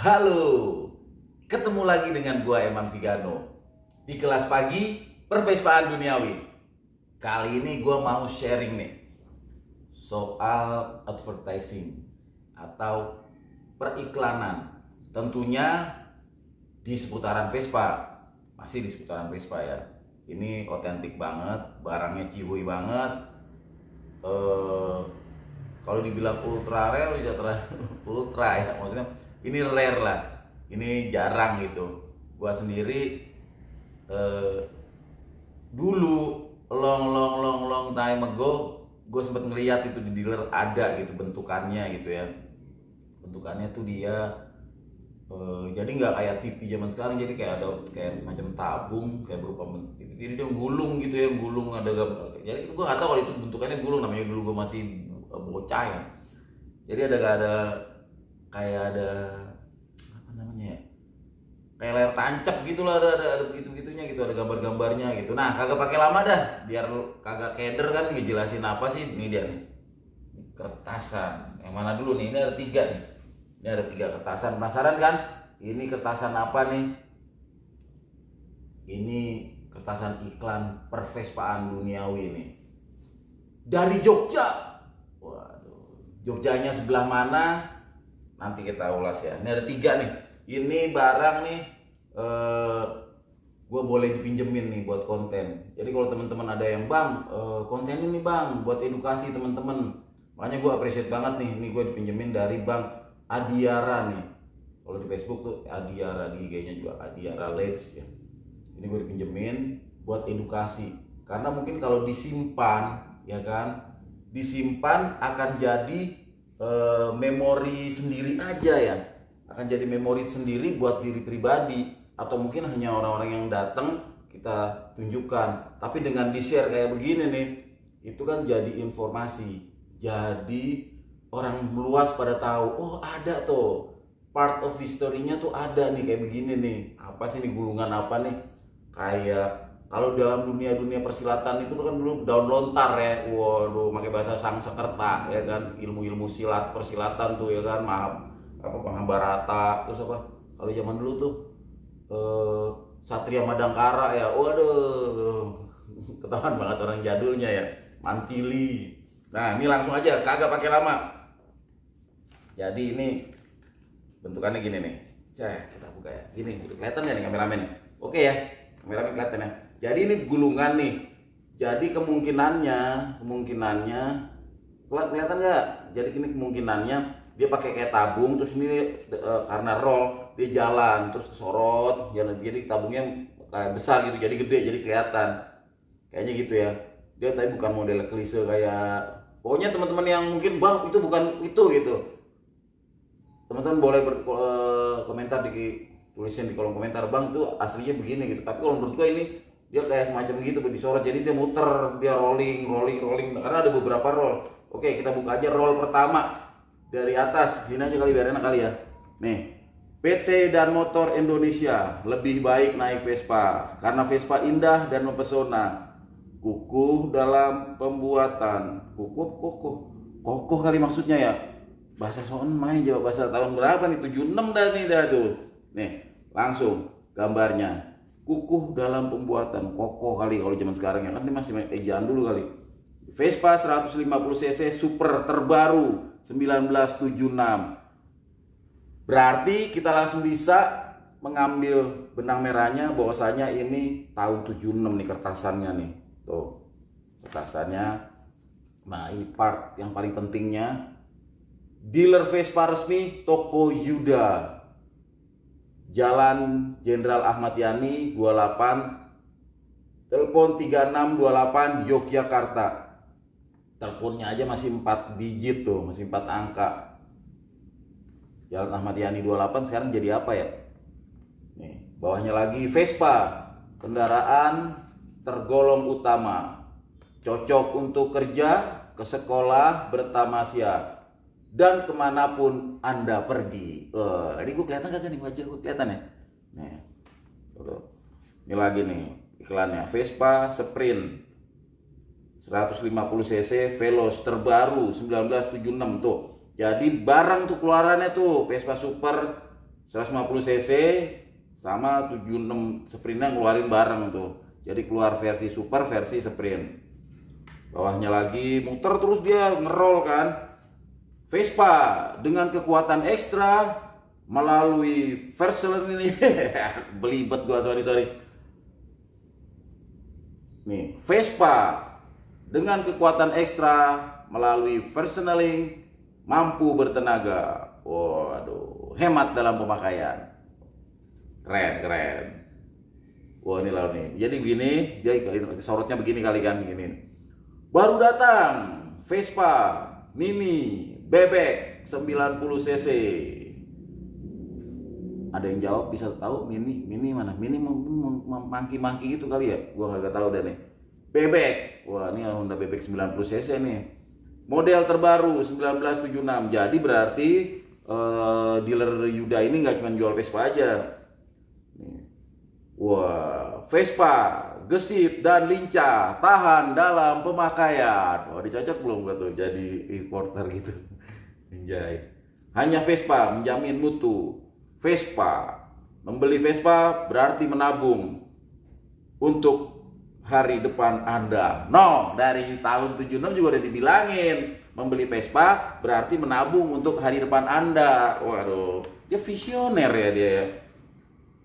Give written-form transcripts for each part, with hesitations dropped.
Halo, ketemu lagi dengan gua Eman Vigano di kelas pagi Pervespaan Duniawi. Kali ini gua mau sharing nih soal advertising atau periklanan. Tentunya di seputaran Vespa, masih di seputaran Vespa ya. Ini otentik banget, barangnya cihuy banget. Kalau dibilang ultra rare ya ultra ya, maksudnya ini rare lah, ini jarang gitu. Gua sendiri dulu long time ago gue sempet ngeliat itu di dealer ada gitu bentukannya gitu ya. Bentukannya tuh dia jadi nggak kayak TV zaman sekarang, jadi kayak ada kayak macam tabung kayak berupa jadi dia gulung gitu ya, gulung ada gambar. Jadi gue nggak tahu kalau itu bentukannya gulung, namanya dulu gue masih bocah ya. Jadi ada kayak ada apa namanya ya, kayak layar tancap gitu lah, ada begitu-begitunya gitu, ada gambar-gambarnya gitu. Nah kagak pakai lama dah, biar kagak keder kan ngejelasin apa sih. Ini dia nih, kertasan yang mana dulu nih, ini ada 3 nih, ini ada 3 kertasan. Penasaran kan ini kertasan apa nih? Ini kertasan iklan Pervespaan Duniawi nih, dari Jogja. Waduh, Jogjanya sebelah mana? Nanti kita ulas ya. Ini ada 3 nih. Ini barang nih, gue boleh dipinjemin nih buat konten. Jadi kalau teman-teman ada yang bang, konten ini bang buat edukasi teman-teman, makanya gue appreciate banget nih. Ini gue dipinjemin dari Bang Adiara nih. Kalau di Facebook tuh Adiara, di IG-nya juga Adiara Let's ya. Ini gue dipinjemin buat edukasi. Karena mungkin kalau disimpan, ya kan, disimpan akan jadi memori sendiri aja ya. Akan jadi memori sendiri buat diri pribadi, atau mungkin hanya orang-orang yang datang kita tunjukkan. Tapi dengan di-share kayak begini nih, itu kan jadi informasi. Jadi orang luas pada tahu, oh ada tuh part of history-nya tuh ada nih kayak begini nih. Apa sih nih, gulungan apa nih? Kayak kalau dalam dunia persilatan itu kan dulu daun lontar ya. Waduh, pakai bahasa Sangsekerta ya kan, ilmu-ilmu silat persilatan tuh ya kan, maaf apa Mahabharata, terus apa kalau zaman dulu tuh Satria Madangkara ya. Waduh, ketahuan banget orang jadulnya ya, Mantili. Nah ini langsung aja, kagak pakai lama. Jadi ini bentukannya gini nih. Cek, kita buka ya. Gini, kelihatan ya nih kameramen nih. Oke ya, kameramen kelihatan ya. Jadi ini gulungan nih. Jadi kemungkinannya kelihatan nggak? Jadi ini kemungkinannya dia pakai kayak tabung, terus ini karena roll dia jalan terus kesorot jalan, jadi tabungnya kayak besar gitu, jadi gede, jadi kelihatan kayaknya gitu ya. Dia tapi bukan model klise kayak, pokoknya teman-teman yang mungkin bang itu bukan itu gitu, teman-teman boleh komentar di tulisin di kolom komentar, bang itu aslinya begini gitu. Tapi kalau menurut gue ini dia kayak semacam gitu disorot, jadi dia muter, dia rolling karena ada beberapa roll. Oke, kita buka aja roll pertama dari atas. Ini aja kali biar enak kali ya. Nih, PT Dan Motor Indonesia, lebih baik naik Vespa karena Vespa indah dan mempesona. Kukuh dalam pembuatan. Kokoh kali maksudnya ya. Bahasa sono main jawab bahasa tahun berapa nih? 76 dah tuh. Nih, langsung gambarnya. Kukuh dalam pembuatan, kokoh kali kalau zaman sekarang ya kan, ini masih ejaan dulu kali. Vespa 150 cc super terbaru 1976. Berarti kita langsung bisa mengambil benang merahnya bahwasanya ini tahun 76 nih kertasannya nih. Tuh, kertasannya. Nah, ini part yang paling pentingnya. Dealer Vespa resmi Toko Yuda, Jalan Jenderal Ahmad Yani 28, telepon 3628 Yogyakarta. Teleponnya aja masih 4 digit tuh, masih 4 angka. Jalan Ahmad Yani 28 sekarang jadi apa ya? Nih, bawahnya lagi Vespa, kendaraan tergolong utama, cocok untuk kerja, ke sekolah, bertamasya, dan kemanapun Anda pergi. Ini gue kelihatan gak nih wajah gue, kelihatan ya? Nih, ini lagi nih iklannya, Vespa Sprint 150 cc Veloz terbaru 1976 tuh. Jadi barang tuh keluarannya tuh Vespa Super 150 cc sama 76 sprintnya ngeluarin bareng tuh. Jadi keluar versi super, versi sprint. Bawahnya lagi muter terus dia ngerol kan. Vespa dengan kekuatan ekstra melalui Versnelling ini. Belibet gua, sorry. Nih, Vespa dengan kekuatan ekstra melalui Versnelling mampu bertenaga. Waduh, hemat dalam pemakaian. Keren. Wah, ini lalu nih. Jadi begini, dia sorotnya begini kali kan, begini. Baru datang Vespa Mini bebek 90 cc. Ada yang jawab, bisa tahu Mini mana? Mini mangki gitu kali ya? Gua nggak tahu deh nih. Bebek. Wah, ini Honda bebek 90 cc nih. Model terbaru 1976. Jadi berarti dealer Yuda ini nggak cuma jual Vespa aja. Wah, Vespa gesit dan lincah, tahan dalam pemakaian. Wah, dicocok belum gak tuh jadi reporter gitu? Anjay. Hanya Vespa menjamin mutu. Vespa, membeli Vespa berarti menabung untuk hari depan Anda. No, dari tahun 76 juga udah dibilangin, membeli Vespa berarti menabung untuk hari depan Anda. Waduh, dia visioner ya dia ya.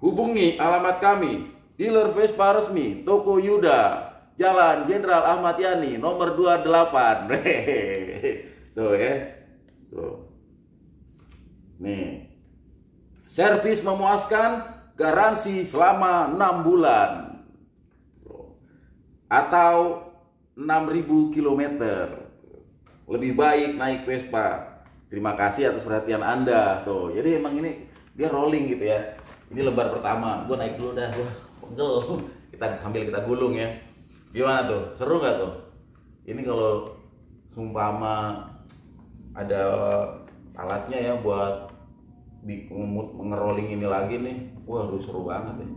Hubungi alamat kami, dealer Vespa resmi, Toko Yuda, Jalan Jenderal Ahmad Yani, nomor 28. Tuh ya. Tuh. Nih. Servis memuaskan, garansi selama 6 bulan. Atau 6.000 km. Lebih baik naik Vespa. Terima kasih atas perhatian Anda. Tuh, jadi emang ini dia rolling gitu ya. Ini lembar pertama, gue naik dulu dah, kita sambil kita gulung ya. Gimana tuh, seru gak tuh? Ini kalau sumpama ada alatnya ya buat ngerolling ini lagi nih, waduh seru banget ya.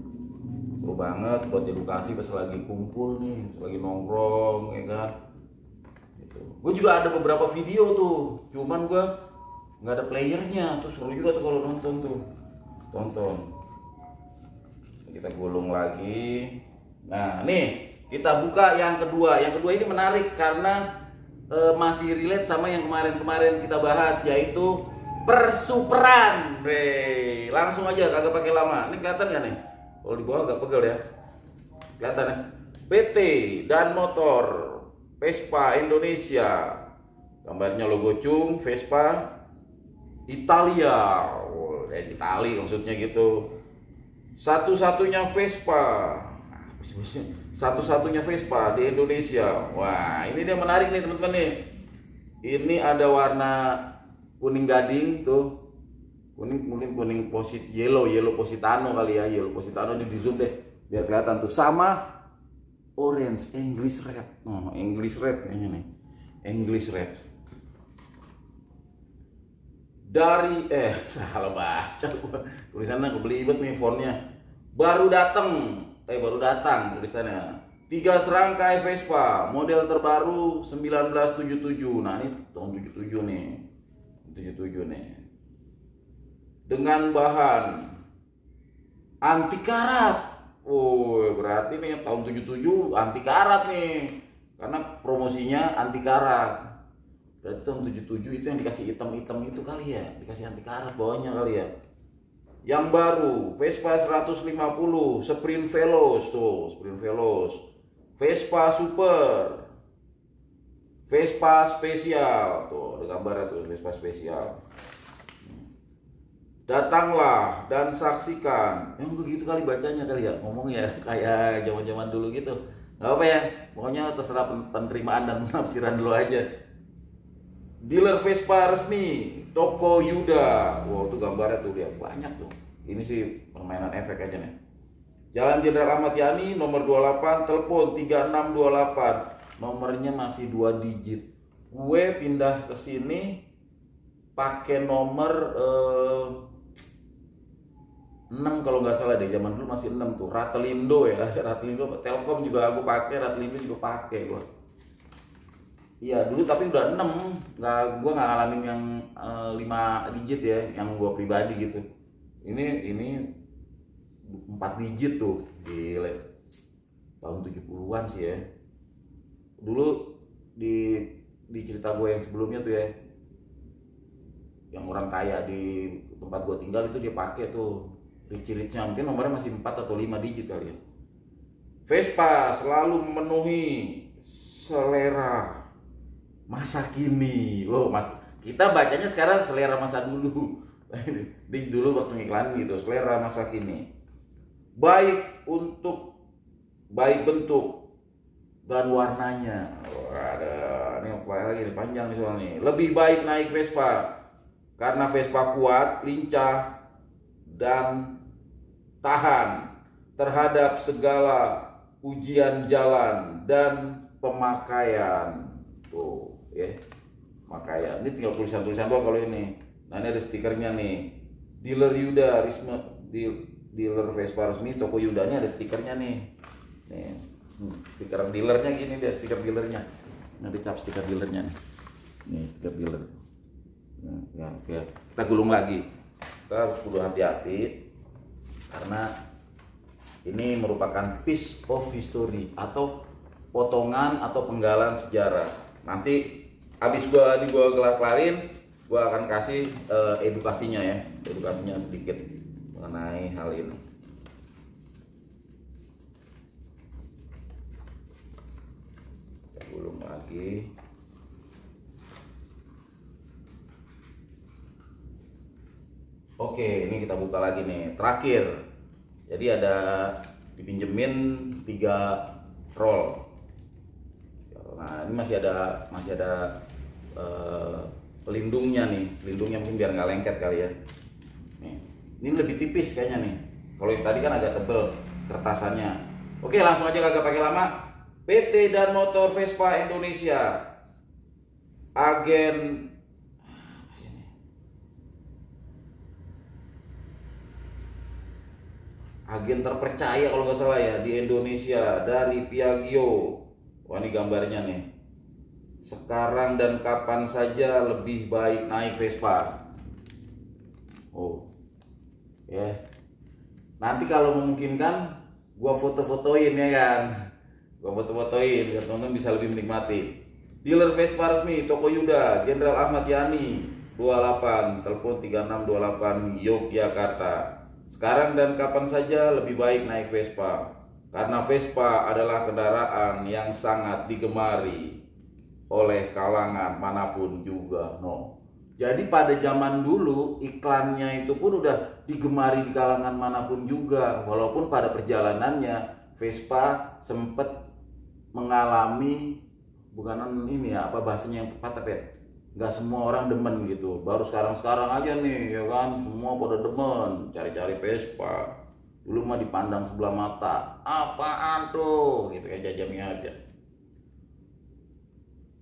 Seru banget buat edukasi pas lagi kumpul nih, pas lagi nongkrong ya kan. Gitu. Gue juga ada beberapa video tuh, cuman gue nggak ada playernya, tuh seru juga tuh kalau nonton tuh, tonton. Kita gulung lagi. Nah, nih kita buka yang kedua. Yang kedua ini menarik karena masih relate sama yang kemarin-kemarin kita bahas, yaitu persuperan. Langsung aja, kagak pakai lama. Ini kelihatan nggak nih? Kalau di bawah agak pegel ya. Kelihatan ya? PT dan Motor Vespa Indonesia. Gambarnya logo cung Vespa Italia. Oh, Itali maksudnya gitu. Satu-satunya Vespa di Indonesia. Wah, ini dia menarik nih teman-teman nih. Ini ada warna kuning gading tuh. Kuning yellow positano kali ya, yellow positano di zoom deh biar kelihatan tuh, sama orange English red. Oh, English red kayaknya nih. English red. Dari salah baca tulisannya, kebelibet nih fontnya. Baru datang tulisannya. 3 serangkai Vespa model terbaru 1977. Nah, ini tahun 77 nih. 77 nih. Dengan bahan anti karat. Oh, berarti nih tahun 77 anti karat nih. Karena promosinya anti karat. Berarti tahun 77 itu yang dikasih hitam-hitam itu kali ya, dikasih anti karat bawahnya kali ya. Yang baru Vespa 150 Sprint Veloz tuh, Sprint Veloz. Vespa Super, Vespa Spesial tuh, ada gambarnya tuh, Vespa Spesial. Datanglah dan saksikan. Yang begitu kali bacanya kali ya, ngomongnya kayak zaman-zaman dulu gitu. Gak apa ya, pokoknya terserah penerimaan dan penafsiran dulu aja. Dealer Vespa resmi Toko Yuda. Wow, tuh gambarnya tuh dia banyak tuh. Ini sih permainan efek aja nih. Jalan Jenderal Ahmad Yani nomor 28, telepon 3628. Nomornya masih 2 digit. Gue pindah ke sini pakai nomor 6 kalau nggak salah deh. Zaman dulu masih 6 tuh. Ratelindo ya. Ratelindo, Telkom juga aku pakai, Ratelindo juga pakai gue. Iya dulu, tapi udah 6. Gue nggak ngalamin yang 5 digit ya, yang gue pribadi gitu. Ini 4 digit tuh, gile. Tahun 70-an sih ya. Dulu di cerita gue yang sebelumnya tuh ya, yang orang kaya di tempat gue tinggal itu dia pakai tuh ciri-cirinya, mungkin nomornya masih 4 atau 5 digit kali ya. Vespa selalu memenuhi selera masa kini. Loh, Mas, kita bacanya sekarang selera masa dulu. Di dulu waktu ngiklan gitu, selera masa kini. Baik bentuk dan warnanya. Waduh, ini apa lagi nih, panjang nih soalnya. Lebih baik naik Vespa karena Vespa kuat, lincah, dan tahan terhadap segala ujian jalan dan pemakaian. Tuh ya, pemakaian. Ini tinggal tulisan-tulisan doang kalau ini. Nah, ini ada stikernya nih. Dealer Yuda dealer Vespa resmi toko Yudanya, ada stikernya nih. Nih, stiker dealernya gini dia, stiker dealernya. Nah, dicap stiker dealernya nih. Nih stiker dealer. Nah, ya, oke. Kita gulung lagi. Kita perlu hati-hati karena ini merupakan piece of history atau potongan atau penggalan sejarah. Nanti habis gua kelar-kelarin, gua akan kasih edukasinya ya, edukasinya sedikit mengenai hal ini. Kita gulung lagi. Oke, ini kita buka lagi nih. Terakhir, jadi ada dipinjemin 3 roll. Nah, ini masih ada pelindungnya nih. Pelindungnya mungkin biar nggak lengket kali ya. Nih, ini lebih tipis kayaknya nih. Kalau yang tadi kan agak tebel kertasannya. Oke, langsung aja kagak pakai lama. PT dan Motor Vespa Indonesia, agen terpercaya kalau nggak salah ya di Indonesia dari Piaggio. Wah, ini gambarnya nih. Sekarang dan kapan saja lebih baik naik Vespa. Oh, ya. Nanti kalau memungkinkan, gua foto-fotoin ya kan. Gua foto-fotoin biar teman-teman bisa lebih menikmati. Dealer Vespa resmi Toko Yuda, Jenderal Ahmad Yani 28, telepon 3628 Yogyakarta. Sekarang dan kapan saja lebih baik naik Vespa, karena Vespa adalah kendaraan yang sangat digemari oleh kalangan manapun juga. No. Jadi pada zaman dulu iklannya itu pun udah digemari di kalangan manapun juga. Walaupun pada perjalanannya Vespa sempat mengalami, bukan ini ya, apa bahasanya yang tepat, tapi ya, nggak semua orang demen gitu. Baru sekarang aja nih ya kan, semua pada demen cari-cari Vespa. Dulu mah dipandang sebelah mata, apaan tuh gitu, kayak jajamnya aja.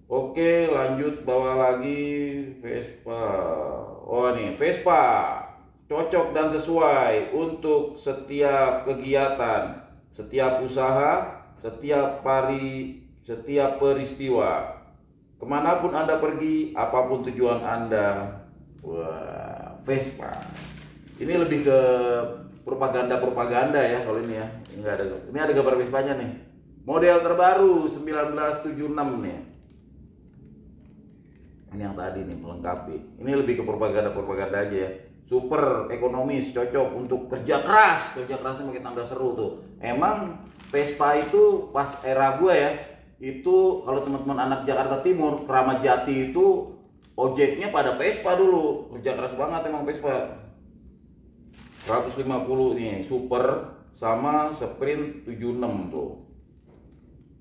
Oke, lanjut bawa lagi Vespa. Oh nih, Vespa cocok dan sesuai untuk setiap kegiatan, setiap usaha, setiap peristiwa. Kemanapun Anda pergi, apapun tujuan Anda, wah, Vespa. Ini lebih ke propaganda ya kalau ini ya. Ini ada gambar Vespanya nih. Model terbaru 1976 nih. Ini yang tadi nih melengkapi. Ini lebih ke propaganda aja ya. Super ekonomis, cocok untuk kerja keras. Kerja kerasnya pakai tanda seru tuh. Emang Vespa itu pas era gue ya, itu kalau teman-teman anak Jakarta Timur, Keramat Jati itu ojeknya pada Vespa dulu. Kerja keras banget emang Vespa. 150 nih, super sama Sprint 76 tuh.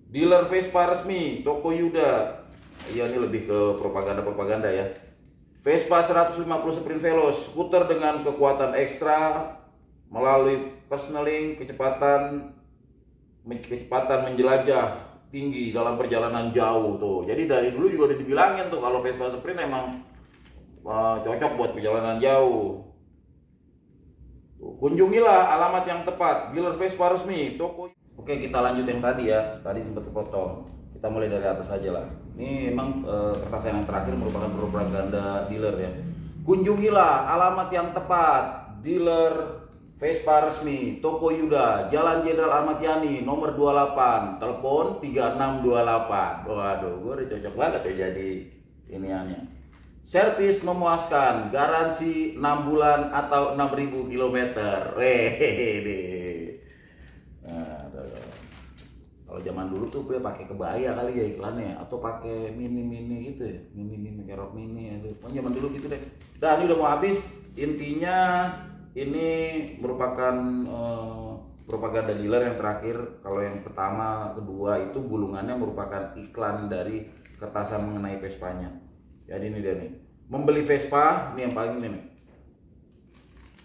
Dealer Vespa resmi Toko Yuda. Iya, ini lebih ke propaganda ya. Vespa 150 Sprint Veloz, skuter dengan kekuatan ekstra melalui personeling, kecepatan menjelajah tinggi dalam perjalanan jauh tuh. Jadi dari dulu juga udah dibilangin tuh kalau Vespa Sprint emang cocok buat perjalanan jauh. Kunjungilah alamat yang tepat, dealer Vespa resmi Toko. Oke, kita lanjut yang tadi ya. Tadi sempat kepotong. Kita mulai dari atas aja lah. Ini emang kertas yang terakhir merupakan propaganda dealer ya. Kunjungilah alamat yang tepat, dealer Vespa resmi Toko Yuda, Jalan Jenderal Ahmad Yani, nomor 28, telepon 3628. Waduh, gue udah cocok banget ya jadi iniannya. Servis memuaskan, garansi 6 bulan atau 6.000 km. Nah, kalau zaman dulu tuh gue pakai kebaya kali ya iklannya, atau pakai mini gitu ya, mini kayak rok mini itu. Zaman dulu gitu deh. Dan ini udah mau habis. Intinya ini merupakan propaganda dealer yang terakhir. Kalau yang pertama, kedua itu gulungannya merupakan iklan dari kertasan mengenai Vespanya. Jadi ini dia nih. Membeli Vespa, ini yang paling ini nih.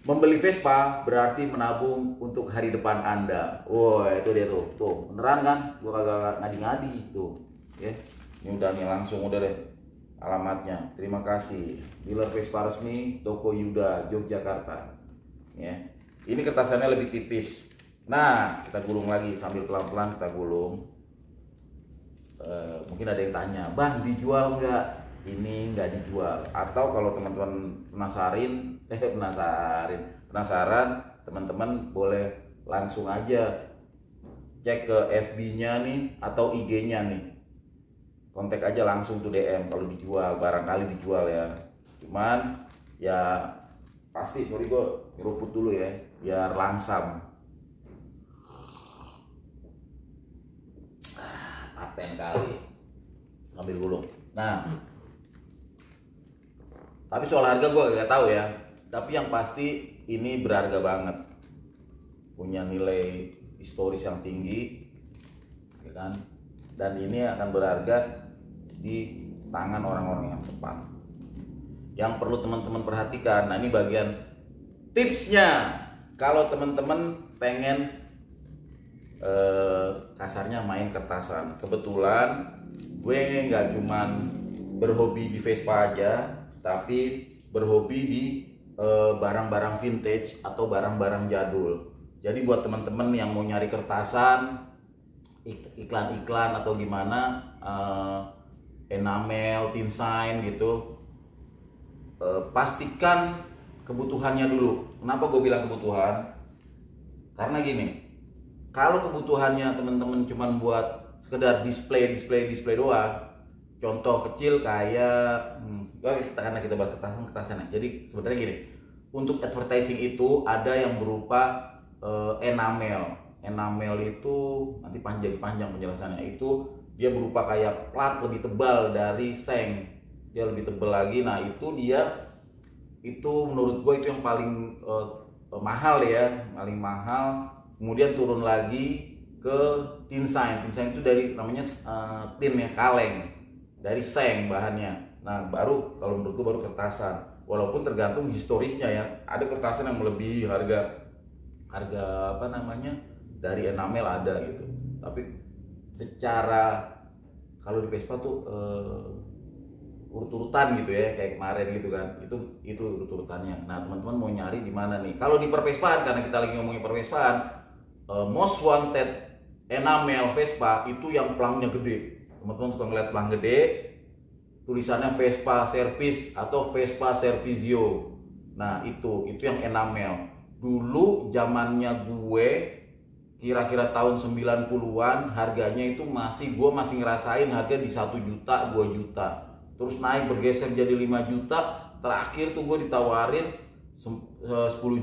Membeli Vespa berarti menabung untuk hari depan Anda. Wah, itu dia tuh. Tuh, beneran kan? Gua kagak ngadi-ngadi tuh. Ya. Ini udah nih langsung udah deh. Alamatnya. Terima kasih. Dealer Vespa resmi Toko Yuda, Yogyakarta. Ya. Ini kertasannya lebih tipis. Nah, kita gulung lagi sambil pelan-pelan kita gulung. Mungkin ada yang tanya, "Bang, dijual nggak?" Ini nggak dijual. Atau kalau teman-teman penasaran, teman-teman boleh langsung aja cek ke FB-nya nih atau IG-nya nih. Kontak aja langsung tuh DM kalau dijual, barangkali dijual ya. Cuman ya pasti, sorry gue ngeruput dulu ya, biar langsam. Paten kali ngambil gulung. Nah, tapi soal harga gue gak tahu ya. Tapi yang pasti ini berharga banget, punya nilai historis yang tinggi, ya kan? Dan ini akan berharga di tangan orang-orang yang tepat. Yang perlu teman-teman perhatikan, nah ini bagian tipsnya. Kalau teman-teman pengen kasarnya main kertasan, kebetulan gue nggak cuman berhobi di Vespa aja, tapi berhobi di barang-barang vintage atau barang-barang jadul. Jadi buat teman-teman yang mau nyari kertasan, iklan-iklan atau gimana, enamel, tin sign gitu, pastikan kebutuhannya dulu. Kenapa gue bilang kebutuhan? Karena gini, kalau kebutuhannya teman-teman cuma buat sekedar display doang, contoh kecil kayak karena kita bahas kertasan. Jadi sebenarnya gini, untuk advertising itu ada yang berupa enamel. Enamel itu nanti panjang penjelasannya. Itu dia berupa kayak plat lebih tebal dari seng. Dia lebih tebal lagi. Nah, itu menurut gue itu yang paling mahal ya, paling mahal. Kemudian turun lagi ke tin sign. Tin sign itu dari namanya tin ya, kaleng. Dari seng bahannya. Nah, baru kalau menurut gue baru kertasan. Walaupun tergantung historisnya ya. Ada kertasan yang melebihi harga dari enamel ada gitu. Tapi secara kalau di Vespa tuh urut-urutan gitu ya, kayak kemarin gitu kan. Itu urut-urutannya. Nah, teman-teman mau nyari di mana nih? Kalau di pervespaan, karena kita lagi ngomongin pervespaan, most wanted enamel Vespa itu yang pelangnya gede. Teman-teman suka ngeliat pelang gede, tulisannya Vespa Service atau Vespa Servizio. Nah, itu yang enamel. Dulu zamannya gue kira-kira tahun 90-an, harganya itu gue masih ngerasain harga di 1 juta, 2 juta. Terus naik bergeser jadi 5 juta, terakhir tuh gue ditawarin 10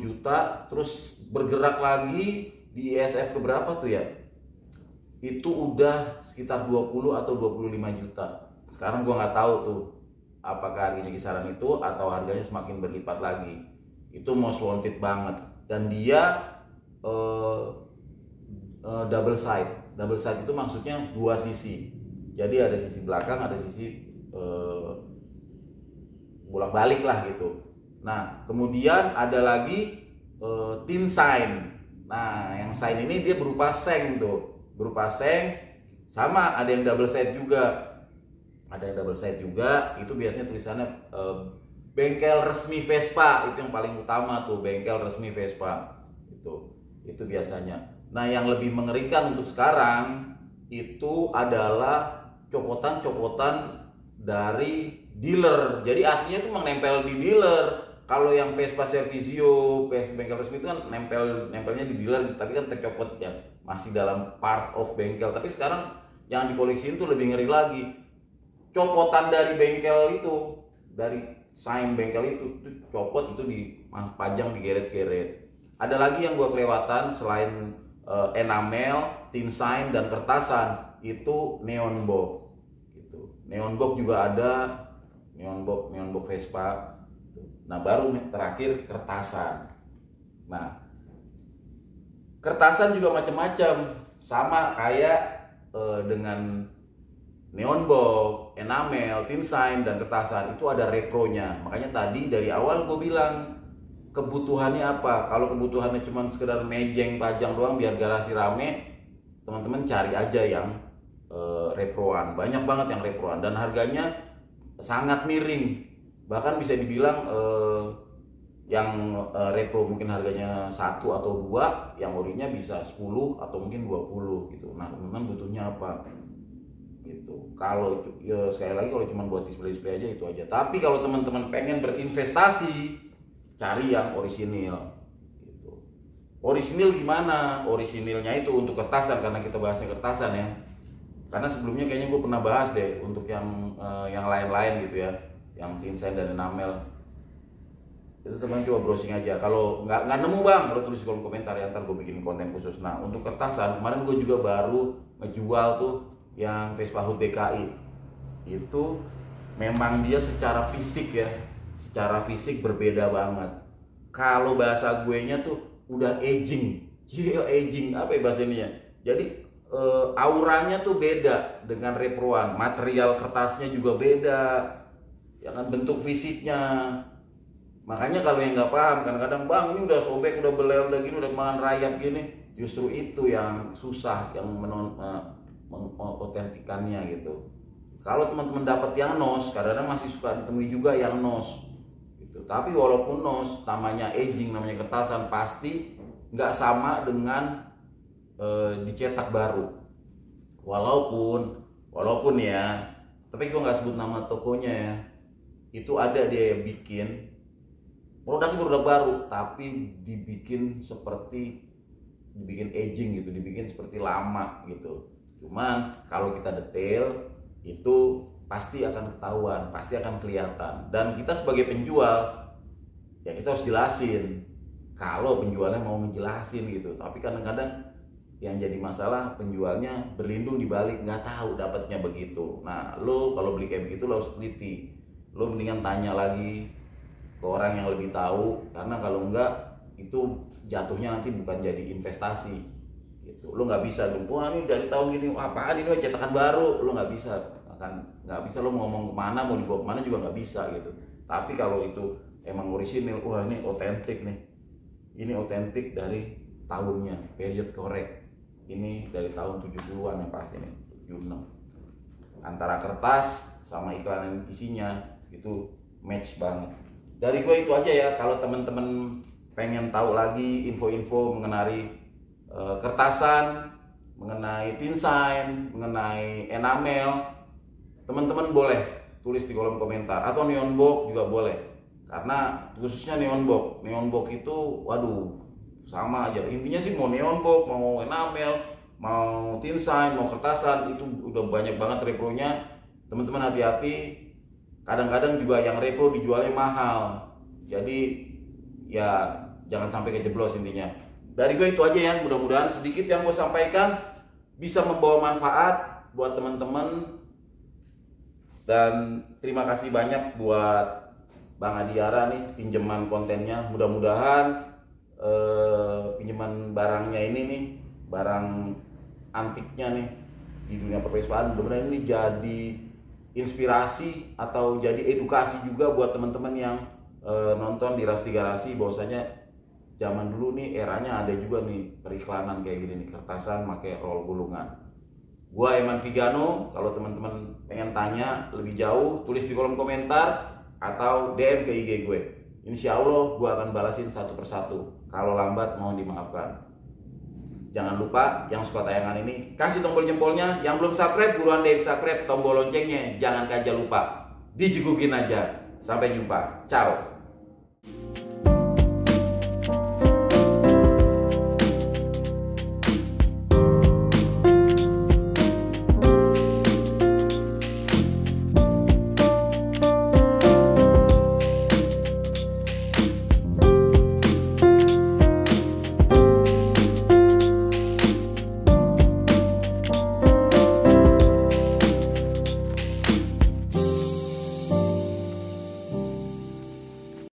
juta, terus bergerak lagi di ISF ke berapa tuh ya? Itu udah sekitar 20 atau 25 juta. Sekarang gue nggak tahu tuh apakah harganya kisaran itu atau harganya semakin berlipat lagi. Itu most wanted banget, dan dia double side. Double side itu maksudnya 2 sisi. Jadi ada sisi belakang, ada sisi bolak-balik lah gitu. Nah, kemudian ada lagi tin sign. Nah, yang sign ini dia berupa seng tuh. Berupa seng, sama ada yang double side juga. Ada yang double side juga, itu biasanya tulisannya bengkel resmi Vespa. Itu yang paling utama tuh, bengkel resmi Vespa. Itu biasanya. Nah, yang lebih mengerikan untuk sekarang itu adalah copotan-copotan dari dealer. Jadi aslinya tuh menempel di dealer. kalau yang Vespa Servizio, bengkel resmi itu kan nempelnya di dealer, tapi kan tercopot ya, masih dalam part of bengkel. Tapi sekarang yang dikoleksiin tuh lebih ngeri lagi, copotan dari bengkel itu, dari sign bengkel itu tuh copot, itu dipajang di garage. Ada lagi yang gua kelewatan selain enamel, tin sign dan kertasan, itu neon box gitu. Neon box juga ada, neon box Vespa. Nah, baru terakhir kertasan. Nah, kertasan juga macam-macam, sama kayak dengan neon box, enamel, tin sign dan kertasan itu ada repronya. Makanya tadi dari awal gue bilang kebutuhannya apa. Kalau kebutuhannya cuma sekedar mejeng pajang doang biar garasi rame, teman-teman cari aja yang reproan. Banyak banget yang reproan dan harganya sangat miring. Bahkan bisa dibilang yang repro mungkin harganya 1 atau 2, yang orinya bisa 10 atau mungkin 20 gitu. Nah, teman-teman butuhnya apa gitu. Kalau ya sekali lagi, kalau cuma buat display aja itu aja. Tapi kalau teman-teman pengen berinvestasi, cari yang orisinil gitu. Orisinil gimana? Orisinilnya itu untuk kertasan, karena kita bahasnya kertasan ya. Karena sebelumnya kayaknya gue pernah bahas deh untuk yang lain-lain gitu ya, yang tin sign dan enamel. Itu teman coba browsing aja. Kalau nggak nemu bang, lo tulis di kolom komentar ya, ntar gue bikin konten khusus. Nah, untuk kertasan kemarin gue juga baru ngejual tuh yang Vespa Hood DKI. Itu memang dia secara fisik ya, secara fisik berbeda banget. Kalau bahasa gue nya tuh udah aging, aging apa ya bahasa ininya. Jadi auranya tuh beda dengan reproan, material kertasnya juga beda, ya kan, bentuk fisiknya. Makanya kalau yang nggak paham, kadang-kadang bang ini udah sobek, udah belel, udah gini, udah makan rayap gini, justru itu yang susah, yang mengotentikannya gitu. Kalau teman-teman dapat yang nos, kadang-kadang masih suka ditemui juga yang nos gitu. Tapi walaupun nos, namanya aging, namanya kertasan, pasti nggak sama dengan dicetak baru. Walaupun ya, tapi gue nggak sebut nama tokonya ya, itu ada dia yang bikin produknya produk baru, tapi dibikin aging gitu, dibikin seperti lama gitu. Cuman kalau kita detail itu pasti akan ketahuan, pasti akan kelihatan. Dan kita sebagai penjual ya kita harus jelasin kalau penjualnya mau ngejelasin gitu. Tapi kadang-kadang yang jadi masalah penjualnya berlindung di balik nggak tahu dapatnya begitu. Nah, lo kalau beli kayak begitu lo harus teliti. Lo mendingan tanya lagi ke orang yang lebih tahu, karena kalau enggak itu jatuhnya nanti bukan jadi investasi gitu. Lo nggak bisa dong, wah ini dari tahun gini, apaan ini cetakan baru, lo nggak bisa, nggak bisa lo mau ngomong kemana, mau dibawa kemana juga nggak bisa gitu. Tapi kalau itu emang orisinil, wah ini otentik nih, ini otentik dari tahunnya, period correct, ini dari tahun 70-an yang pasti nih, 76. Antara kertas sama iklan isinya itu match banget. Dari gue itu aja ya. Kalau teman-teman pengen tahu lagi info-info mengenai kertasan, mengenai tin sign, mengenai enamel, teman-teman boleh tulis di kolom komentar, atau neon box juga boleh. Karena khususnya neon box itu waduh sama aja. Intinya sih mau neon box, mau enamel, mau tin sign, mau kertasan, itu udah banyak banget repronya. Teman-teman hati-hati. Kadang-kadang juga yang repro dijualnya mahal, jadi ya jangan sampai kejeblos intinya. Dari gue itu aja ya, mudah-mudahan sedikit yang gue sampaikan bisa membawa manfaat buat teman-teman. Dan terima kasih banyak buat Bang Adiara nih pinjaman kontennya. Mudah-mudahan pinjaman barangnya ini nih, barang antiknya nih di dunia perpespaan, mudah-mudahan ini jadi inspirasi atau jadi edukasi juga buat teman-teman yang nonton di Rasti Garasi, bahwasanya zaman dulu nih eranya ada juga nih periklanan kayak gini nih, kertasan pakai roll gulungan. Gua Eman Vigano. Kalau teman-teman pengen tanya lebih jauh, tulis di kolom komentar atau DM ke IG gue. Insya Allah gua akan balasin satu persatu. Kalau lambat mohon dimaafkan. Jangan lupa yang suka tayangan ini kasih tombol jempolnya, yang belum subscribe buruan deh subscribe, tombol loncengnya jangan aja lupa dijegugin aja. Sampai jumpa, ciao. ya.